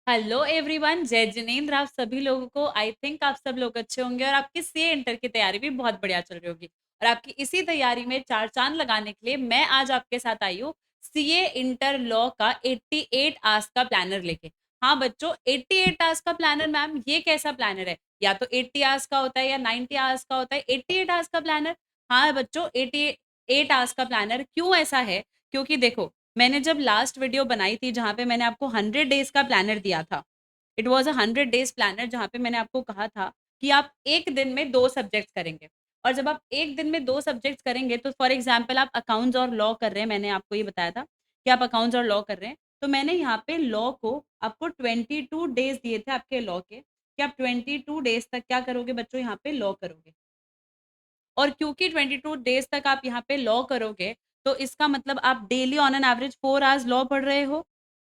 Hello everyone, जय जिनेंद्र। आप सभी लोगों को आई थिंक आप सब लोग अच्छे होंगे और आपकी सीए इंटर की तैयारी भी बहुत बढ़िया चल रही होगी। और आपकी इसी तैयारी में चार चांद लगाने के लिए मैं आज आपके साथ आई हूँ सीए इंटर लॉ का 88 आवर्स का प्लानर लेके। हाँ बच्चों, 88 आवर्स का प्लानर। मैम ये कैसा प्लानर है? या तो 80 आवर्स का होता है या 90 आवर्स का होता है। 88 आवर्स का प्लानर? हाँ बच्चों, 88 आवर्स का प्लानर। क्यों ऐसा है? क्योंकि देखो, मैंने जब लास्ट वीडियो बनाई थी जहां पे मैंने आपको 100 डेज का प्लानर दिया था, it was a 100 days planner, जहां पे मैंने आपको कहा था कि आप एक दिन में दो सब्जेक्ट्स करेंगे। और जब आप एक दिन में दो सब्जेक्ट्स करेंगे तो फॉर एग्जाम्पल आप अकाउंट्स और लॉ कर रहे हैं, मैंने आपको ये बताया था कि आप अकाउंट्स और लॉ कर रहे हैं, तो मैंने यहाँ पे लॉ को आपको 22 डेज दिए थे आपके लॉ के, कि आप 22 डेज तक क्या करोगे बच्चों, यहाँ पे लॉ करोगे। और क्योंकि 22 डेज तक आप यहाँ पे लॉ करोगे, तो इसका मतलब आप daily on an average 4 hours law पढ़ रहे हो,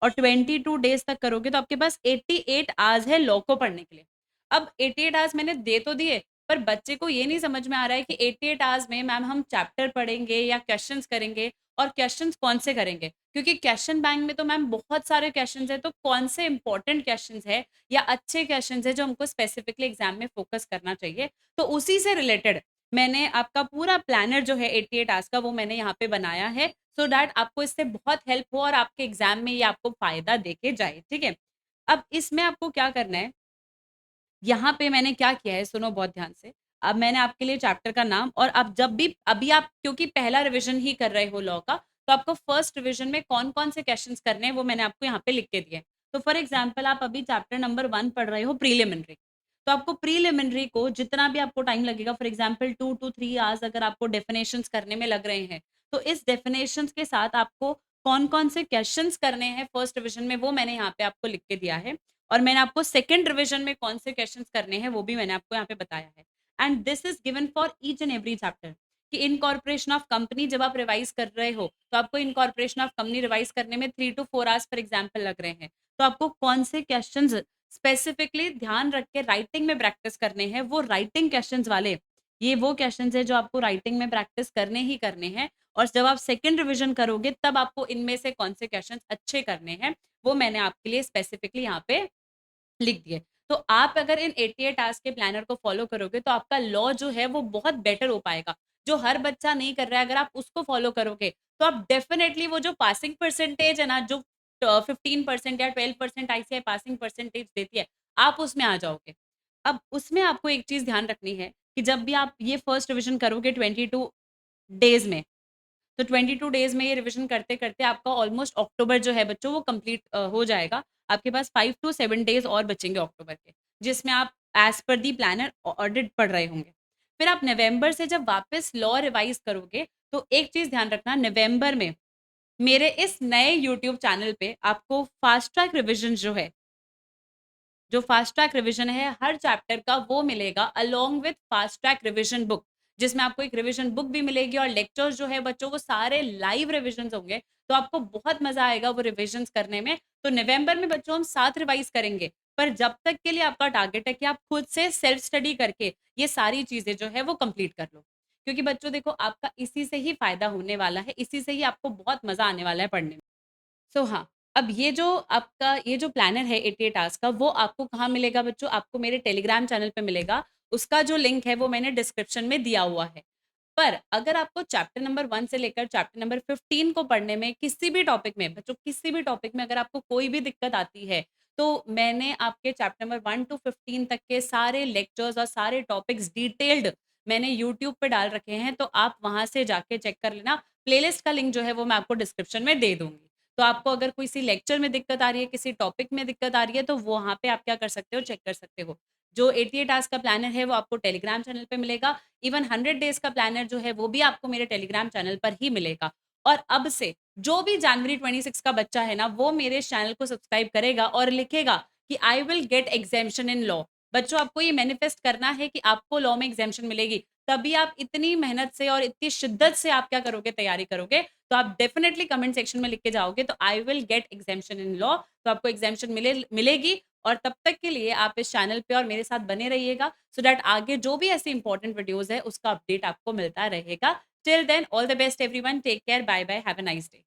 और 22 डेज तक करोगे तो आपके पास 88 आवर्स है लॉ को पढ़ने के लिए। अब 88 आवर्स मैंने दे तो दिए, पर बच्चे को ये नहीं समझ में आ रहा है कि 88 आवर्स में मैम हम चैप्टर पढ़ेंगे या क्वेश्चंस करेंगे, और क्वेश्चंस कौन से करेंगे, क्योंकि क्वेश्चन बैंक में तो मैम बहुत सारे क्वेश्चंस है, तो कौन से इंपॉर्टेंट क्वेश्चंस है या अच्छे क्वेश्चंस है जो हमको स्पेसिफिकली एग्जाम में फोकस करना चाहिए, तो उसी से रिलेटेड मैंने आपका पूरा प्लानर जो है 88 आवर्स का वो मैंने यहाँ पे बनाया है, सो दैट आपको इससे बहुत हेल्प हो और आपके एग्जाम में ये आपको फायदा देके जाए। ठीक है, अब इसमें आपको क्या करना है, यहाँ पे मैंने क्या किया है सुनो बहुत ध्यान से। अब मैंने आपके लिए चैप्टर का नाम, और आप जब भी अभी आप क्योंकि पहला रिवीजन ही कर रहे हो लॉ का, तो आपको फर्स्ट रिवीजन में कौन कौन से क्वेश्चंस करने हैं वो मैंने आपको यहाँ पे लिख के दिए हैं। तो फॉर एग्जाम्पल आप अभी चैप्टर नंबर 1 पढ़ रहे हो, प्रीलिमिनरी, तो आपको प्रीलिमिनरी को जितना भी आपको टाइम लगेगा, फॉर एग्जाम्पल 2 to 3 आवर्स अगर आपको डेफिनेशंस करने में लग रहे हैं, तो इस डेफिनेशंस के साथ आपको कौन कौन से क्वेश्चंस करने हैं फर्स्ट रिवीजन में वो मैंने यहाँ पे आपको लिख के दिया है। और मैंने आपको सेकंड रिवीजन में कौन से क्वेश्चंस करने हैं वो भी मैंने आपको यहाँ पे बताया है। And this is given for each and every chapter, कि इनकॉर्पोरेशन ऑफ कंपनी जब आप रिवाइज कर रहे हो तो आपको इनकॉर्पोरेशन ऑफ कंपनी रिवाइज करने में 3 to 4 आवर्स फॉर एग्जाम्पल लग रहे हैं, तो आपको कौन से क्वेश्चन स्पेसिफिकली ध्यान रख के राइटिंग में प्रैक्टिस करने हैं, वो राइटिंग क्वेश्चन वाले, ये वो क्वेश्चन है जो आपको राइटिंग में प्रैक्टिस करने ही करने हैं। और जब आप सेकेंड रिविजन करोगे तब आपको इनमें से कौन से क्वेश्चन अच्छे करने हैं वो मैंने आपके लिए स्पेसिफिकली यहाँ पे लिख दिए। तो आप अगर इन 88 आवर्स के प्लानर को फॉलो करोगे तो आपका लॉ जो है वो बहुत बेटर हो पाएगा। जो हर बच्चा नहीं कर रहा है, अगर आप उसको फॉलो करोगे तो आप डेफिनेटली वो जो पासिंग परसेंटेज है ना, जो 15% या 12% आईसीआई पासिंग परसेंटेज देती है, आप उसमें आ जाओगे। अब उसमें आपको एक चीज ध्यान रखनी है कि जब भी आप ये फर्स्ट रिविजन करोगे 22 डेज में, तो 22 डेज में ये रिवीजन करते करते आपका ऑलमोस्ट अक्टूबर जो है बच्चों वो कंप्लीट हो जाएगा। आपके पास 5 to 7 डेज और बचेंगे अक्टूबर के, जिसमें आप एज पर दी प्लानर ऑडिट पढ़ रहे होंगे। फिर आप नवंबर से जब वापस लॉ रिवाइज करोगे, तो एक चीज ध्यान रखना, नवंबर में मेरे इस नए यूट्यूब चैनल पे आपको फास्ट ट्रैक रिविजन जो है, जो फास्ट ट्रैक रिवीजन है हर चैप्टर का, वो मिलेगा along with fast track revision book, जिसमें आपको एक रिवीजन बुक भी मिलेगी, और लेक्चर्स जो है बच्चों वो सारे लाइव रिवीजन होंगे। तो आपको बहुत मजा आएगा वो रिवीजन करने में। तो नवंबर में बच्चों हम साथ रिवाइज करेंगे, पर जब तक के लिए आपका टारगेट है कि आप खुद से सेल्फ स्टडी करके ये सारी चीजें जो है वो कंप्लीट कर लो, क्योंकि बच्चों देखो आपका इसी से ही फायदा होने वाला है, इसी से ही आपको बहुत मजा आने वाला है पढ़ने में। सो हाँ, अब ये जो आपका ये जो प्लानर है 88 आवर्स का, वो आपको कहाँ मिलेगा बच्चों? आपको मेरे टेलीग्राम चैनल पे मिलेगा। उसका जो लिंक है वो मैंने डिस्क्रिप्शन में दिया हुआ है। पर अगर आपको चैप्टर नंबर 1 से लेकर चैप्टर नंबर 15 को पढ़ने में किसी भी टॉपिक में बच्चों, किसी भी टॉपिक में अगर आपको कोई भी दिक्कत आती है, तो मैंने आपके चैप्टर नंबर 1 to 15 तक के सारे लेक्चर्स और सारे टॉपिक्स डिटेल्ड मैंने यूट्यूब पे डाल रखे हैं, तो आप वहाँ से जाके चेक कर लेना। प्लेलिस्ट का लिंक जो है वो मैं आपको डिस्क्रिप्शन में दे दूँगी। तो आपको अगर किसी लेक्चर में दिक्कत आ रही है, किसी टॉपिक में दिक्कत आ रही है, तो वहाँ पे आप क्या कर सकते हो, चेक कर सकते हो। जो 88 आवर्स का प्लानर है वो आपको टेलीग्राम चैनल पे मिलेगा। इवन 100 डेज का प्लानर जो है वो भी आपको मेरे टेलीग्राम चैनल पर ही मिलेगा। और अब से जो भी जनवरी 26 का बच्चा है ना, वो मेरे इस चैनल को सब्सक्राइब करेगा और लिखेगा कि I will get exemption in law. बच्चों आपको ये मैनिफेस्ट करना है कि आपको लॉ में एग्जाम्शन मिलेगी, तभी आप इतनी मेहनत से और इतनी शिद्दत से आप क्या करोगे, तैयारी करोगे। तो आप डेफिनेटली कमेंट सेक्शन में लिख के जाओगे तो I will get exemption in law, तो आपको एग्जाम्शन मिलेगी। और तब तक के लिए आप इस चैनल पे और मेरे साथ बने रहिएगा, सो दैट आगे जो भी ऐसी इंपॉर्टेंट वीडियोस है उसका अपडेट आपको मिलता रहेगा। Till then all the best everyone, take care, bye bye, have a nice day.